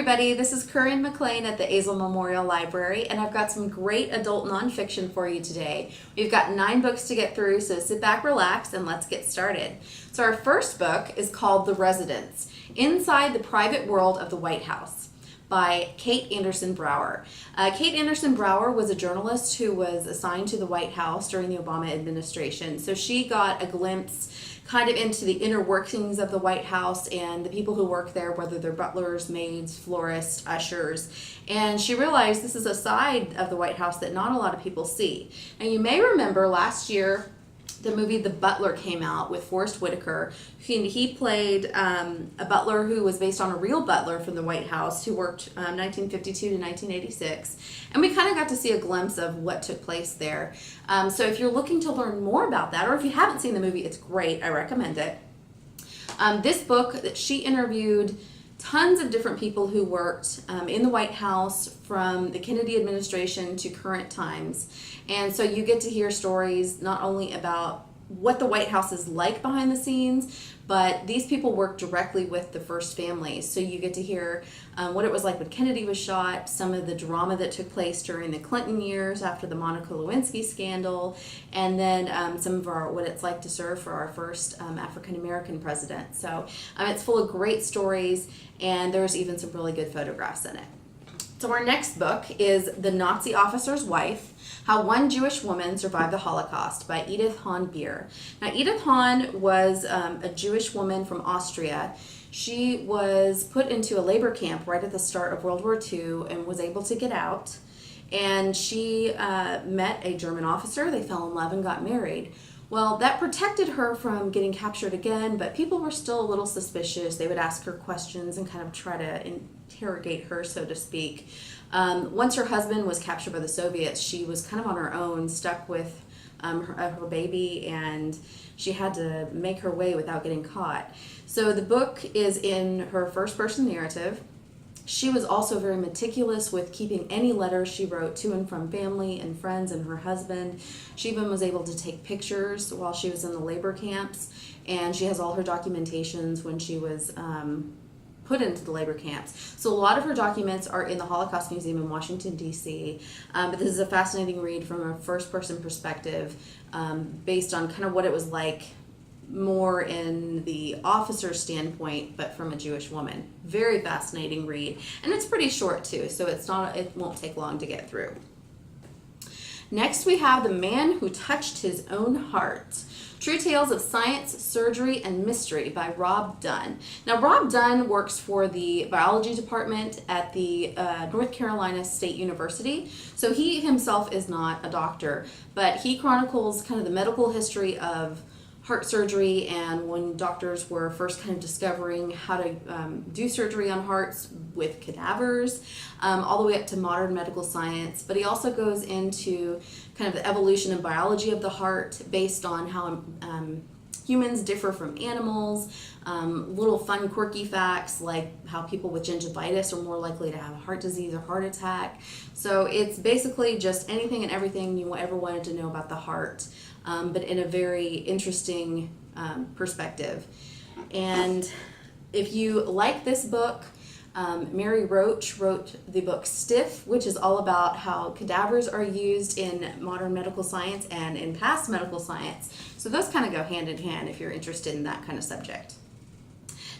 everybody, this is Curren at the Azel Memorial Library, and I've got some great adult nonfiction for you today. We've got 9 books to get through, so sit back, relax, and let's get started. So our first book is called The Residence, Inside the Private World of the White House by Kate Anderson Brower. Kate Anderson Brower was a journalist who was assigned to the White House during the Obama administration, so she got a glimpse kind of into the inner workings of the White House and the people who work there, whether they're butlers, maids, florists, ushers. And she realized this is a side of the White House that not a lot of people see. And you may remember last year, the movie The Butler came out with Forrest Whitaker. He played a butler who was based on a real butler from the White House who worked 1952 to 1986. And we kind of got to see a glimpse of what took place there. So if you're looking to learn more about that, or if you haven't seen the movie, it's great. I recommend it. This book, that she interviewed tons of different people who worked in the White House from the Kennedy administration to current times. And so you get to hear stories not only about what the White House is like behind the scenes, but these people work directly with the first families. So you get to hear what it was like when Kennedy was shot, some of the drama that took place during the Clinton years after the Monica Lewinsky scandal, and then some of what it's like to serve for our first African-American president. So it's full of great stories, and there's even some really good photographs in it. So our next book is The Nazi Officer's Wife, How One Jewish Woman Survived the Holocaust by Edith Hahn Beer. Now, Edith Hahn was a Jewish woman from Austria. She was put into a labor camp right at the start of World War II and was able to get out. And she met a German officer. They fell in love and got married. Well, that protected her from getting captured again, but people were still a little suspicious. They would ask her questions and kind of try to interrogate her, so to speak. Once her husband was captured by the Soviets, she was kind of on her own, stuck with her baby, and she had to make her way without getting caught. So the book is in her first-person narrative. She was also very meticulous with keeping any letters she wrote to and from family and friends and her husband. She even was able to take pictures while she was in the labor camps, and she has all her documentations when she was put into the labor camps. So a lot of her documents are in the Holocaust Museum in Washington, D.C., but this is a fascinating read from a first-person perspective based on kind of what it was like more in the officer's standpoint, but from a Jewish woman. Very fascinating read, and it's pretty short too, so it won't take long to get through. Next we have The Man Who Touched His Own Heart, True Tales of Science, Surgery, and Mystery by Rob Dunn. Now, Rob Dunn works for the biology department at the North Carolina State University. So he himself is not a doctor, but he chronicles kind of the medical history of heart surgery and when doctors were first kind of discovering how to do surgery on hearts with cadavers, all the way up to modern medical science. But he also goes into kind of the evolution and biology of the heart based on how humans differ from animals, little fun quirky facts like how people with gingivitis are more likely to have heart disease or heart attack. So it's basically just anything and everything you ever wanted to know about the heart, but in a very interesting perspective. And if you like this book, Mary Roach wrote the book Stiff, which is all about how cadavers are used in modern medical science and in past medical science. So those kind of go hand in hand if you're interested in that kind of subject.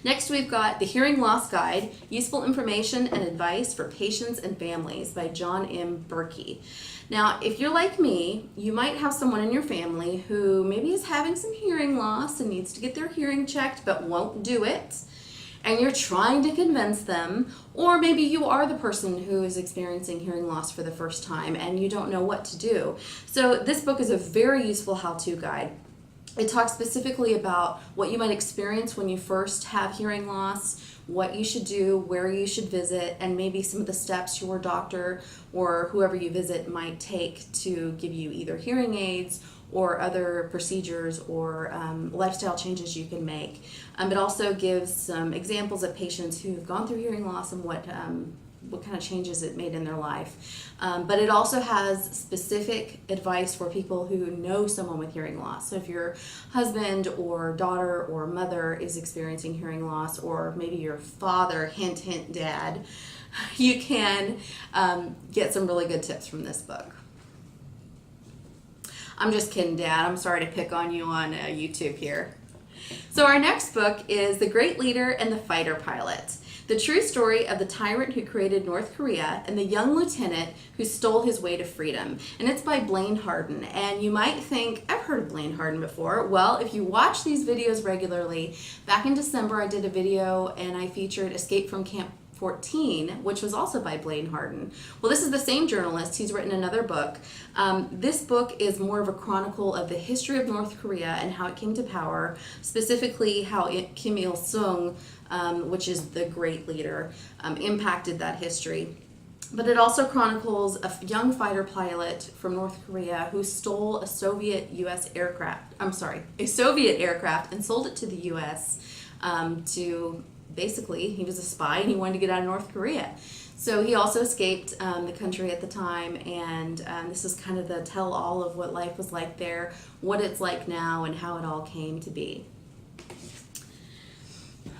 Next, we've got The Hearing Loss Guide, Useful Information and Advice for Patients and Families by John M. Berkey. Now, if you're like me, you might have someone in your family who maybe is having some hearing loss and needs to get their hearing checked but won't do it, and you're trying to convince them, or maybe you are the person who is experiencing hearing loss for the first time and you don't know what to do. So this book is a very useful how-to guide. It talks specifically about what you might experience when you first have hearing loss, what you should do, where you should visit, and maybe some of the steps your doctor or whoever you visit might take to give you either hearing aids or other procedures or lifestyle changes you can make. It also gives some examples of patients who've gone through hearing loss and what what kind of changes it made in their life. But it also has specific advice for people who know someone with hearing loss. So if your husband or daughter or mother is experiencing hearing loss, or maybe your father, hint, hint, dad, you can get some really good tips from this book. I'm just kidding, Dad. I'm sorry to pick on you on YouTube here. So our next book is The Great Leader and the Fighter Pilot: The True Story of the Tyrant Who Created North Korea and the Young Lieutenant Who Stole His Way to Freedom. And it's by Blaine Harden. And you might think, I've heard of Blaine Harden before. Well, if you watch these videos regularly, back in December I did a video and I featured Escape from Camp 14, which was also by Blaine Harden. Well, this is the same journalist. He's written another book. This book is more of a chronicle of the history of North Korea and how it came to power, specifically how Kim Il-sung, which is the great leader, impacted that history. But it also chronicles a young fighter pilot from North Korea who stole a Soviet aircraft and sold it to the U.S. Basically, he was a spy and he wanted to get out of North Korea. So he also escaped the country at the time, and this is kind of the tell-all of what life was like there, what it's like now, and how it all came to be.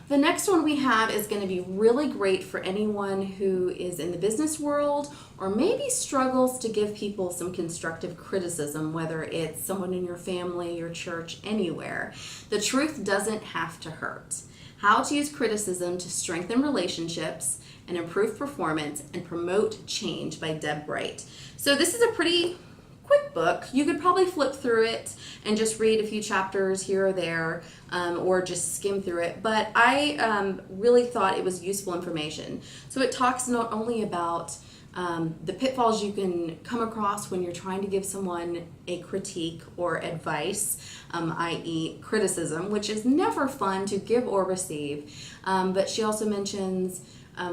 The next one we have is going to be really great for anyone who is in the business world or maybe struggles to give people some constructive criticism, whether it's someone in your family, your church, anywhere. The Truth Doesn't Have to Hurt: How to Use Criticism to Strengthen Relationships and Improve Performance and Promote Change by Deb Bright. So this is a pretty quick book. You could probably flip through it and just read a few chapters here or there, or just skim through it. But I really thought it was useful information. So it talks not only about the pitfalls you can come across when you're trying to give someone a critique or advice, i.e. criticism, which is never fun to give or receive. But she also mentions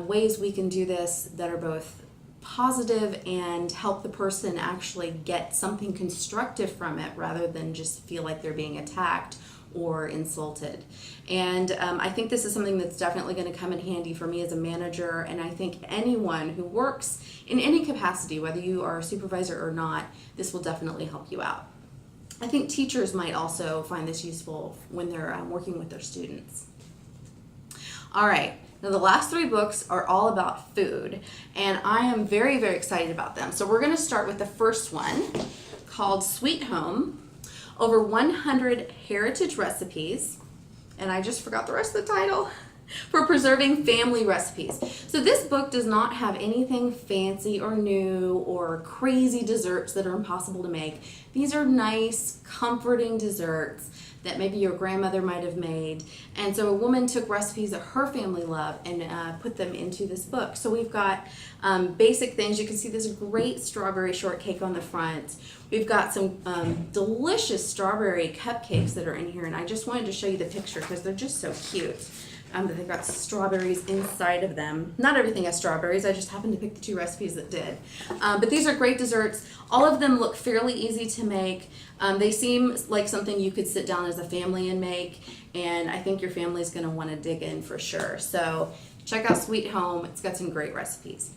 ways we can do this that are both positive and help the person actually get something constructive from it rather than just feel like they're being attacked or insulted. And I think this is something that's definitely going to come in handy for me as a manager, and I think anyone who works in any capacity, whether you are a supervisor or not, this will definitely help you out. I think teachers might also find this useful when they're working with their students. All right, now the last three books are all about food, and I am very, very excited about them. So we're going to start with the first one, called Sweet Home: Over 100 Heritage Recipes, and I just forgot the rest of the title, for preserving family recipes. So this book does not have anything fancy or new or crazy desserts that are impossible to make. These are nice, comforting desserts that maybe your grandmother might have made. And so a woman took recipes that her family loved and put them into this book. So we've got basic things. You can see this great strawberry shortcake on the front. We've got some delicious strawberry cupcakes that are in here, and I just wanted to show you the picture because they're just so cute. They've got strawberries inside of them. Not everything has strawberries. I just happened to pick the two recipes that did. But these are great desserts. All of them look fairly easy to make. They seem like something you could sit down as a family and make, and I think your family's going to want to dig in for sure. So check out Sweet Home. It's got some great recipes.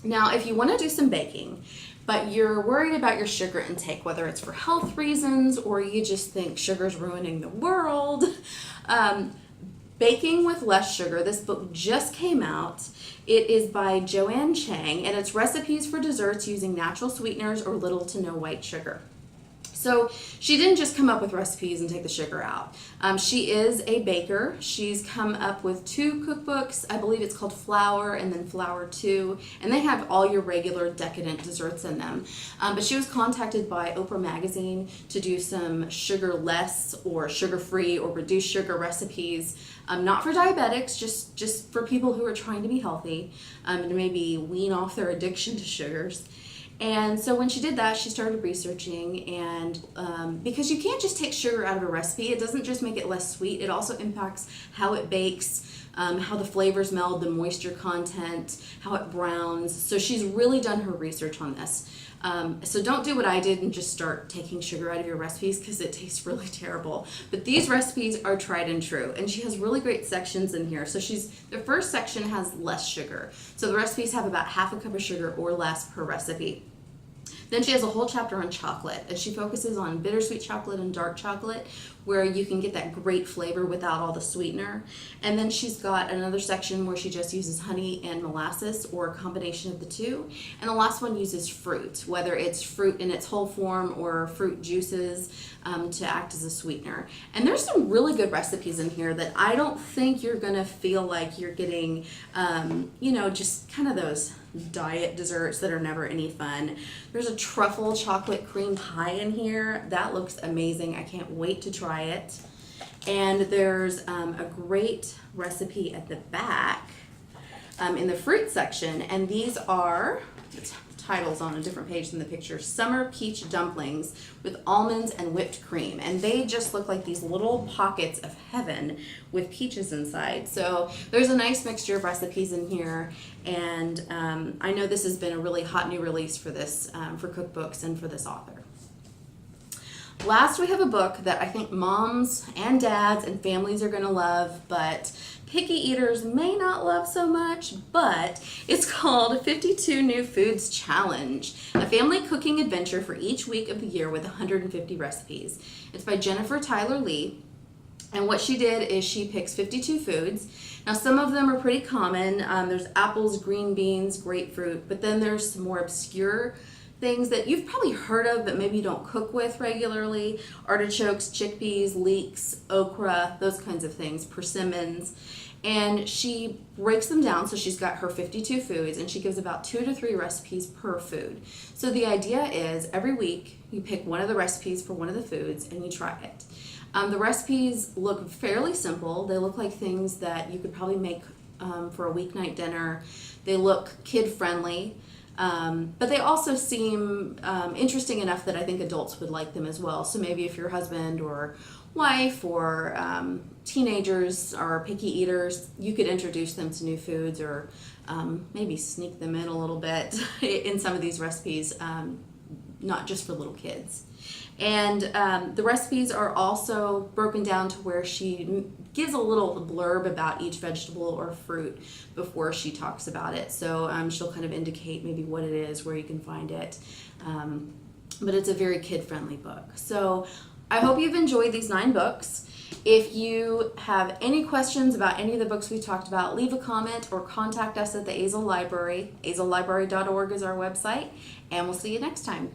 Now, if you want to do some baking, but you're worried about your sugar intake, whether it's for health reasons or you just think sugar's ruining the world, Baking with Less Sugar, this book just came out. It is by Joanne Chang, and it's recipes for desserts using natural sweeteners or little to no white sugar. So she didn't just come up with recipes and take the sugar out. She is a baker. She's come up with 2 cookbooks. I believe it's called Flour and then Flour 2, and they have all your regular decadent desserts in them. But she was contacted by Oprah Magazine to do some sugar-less or sugar-free or reduced sugar recipes, not for diabetics, just for people who are trying to be healthy and maybe wean off their addiction to sugars. And so when she did that, she started researching, and because you can't just take sugar out of a recipe, it doesn't just make it less sweet, it also impacts how it bakes, how the flavors meld, the moisture content, how it browns. So she's really done her research on this. So don't do what I did and just start taking sugar out of your recipes, because it tastes really terrible. But these recipes are tried and true, and she has really great sections in here. So the first section has less sugar. So the recipes have about half a cup of sugar or less per recipe. Then she has a whole chapter on chocolate, and she focuses on bittersweet chocolate and dark chocolate, where you can get that great flavor without all the sweetener. And then she's got another section where she just uses honey and molasses, or a combination of the two. And the last one uses fruit, whether it's fruit in its whole form or fruit juices to act as a sweetener. And there's some really good recipes in here that I don't think you're gonna feel like you're getting, just kind of those diet desserts that are never any fun. There's a truffle chocolate cream pie in here. That looks amazing. I can't wait to try it. And there's a great recipe at the back in the fruit section, and these are the titles on a different page than the picture: summer peach dumplings with almonds and whipped cream. And they just look like these little pockets of heaven with peaches inside. So there's a nice mixture of recipes in here, and I know this has been a really hot new release for this, for cookbooks and for this author. Last, we have a book that I think moms and dads and families are going to love, but picky eaters may not love so much. But it's called 52 New Foods Challenge, a family cooking adventure for each week of the year with 150 recipes. It's by Jennifer Tyler Lee. And what she did is she picks 52 foods. Now, some of them are pretty common. There's apples, green beans, grapefruit, but then there's some more obscure things that you've probably heard of but maybe you don't cook with regularly: artichokes, chickpeas, leeks, okra, those kinds of things, persimmons. And she breaks them down, so she's got her 52 foods, and she gives about 2 to 3 recipes per food. So the idea is every week you pick one of the recipes for one of the foods and you try it. The recipes look fairly simple. They look like things that you could probably make for a weeknight dinner. They look kid-friendly. But they also seem interesting enough that I think adults would like them as well. So maybe if your husband or wife or teenagers are picky eaters, you could introduce them to new foods, or maybe sneak them in a little bit in some of these recipes, not just for little kids. And the recipes are also broken down to where she gives a little blurb about each vegetable or fruit before she talks about it. So she'll kind of indicate maybe what it is, where you can find it. But it's a very kid-friendly book. So I hope you've enjoyed these 9 books. If you have any questions about any of the books we talked about, leave a comment or contact us at the Azel Library. azellibrary.org is our website, and we'll see you next time.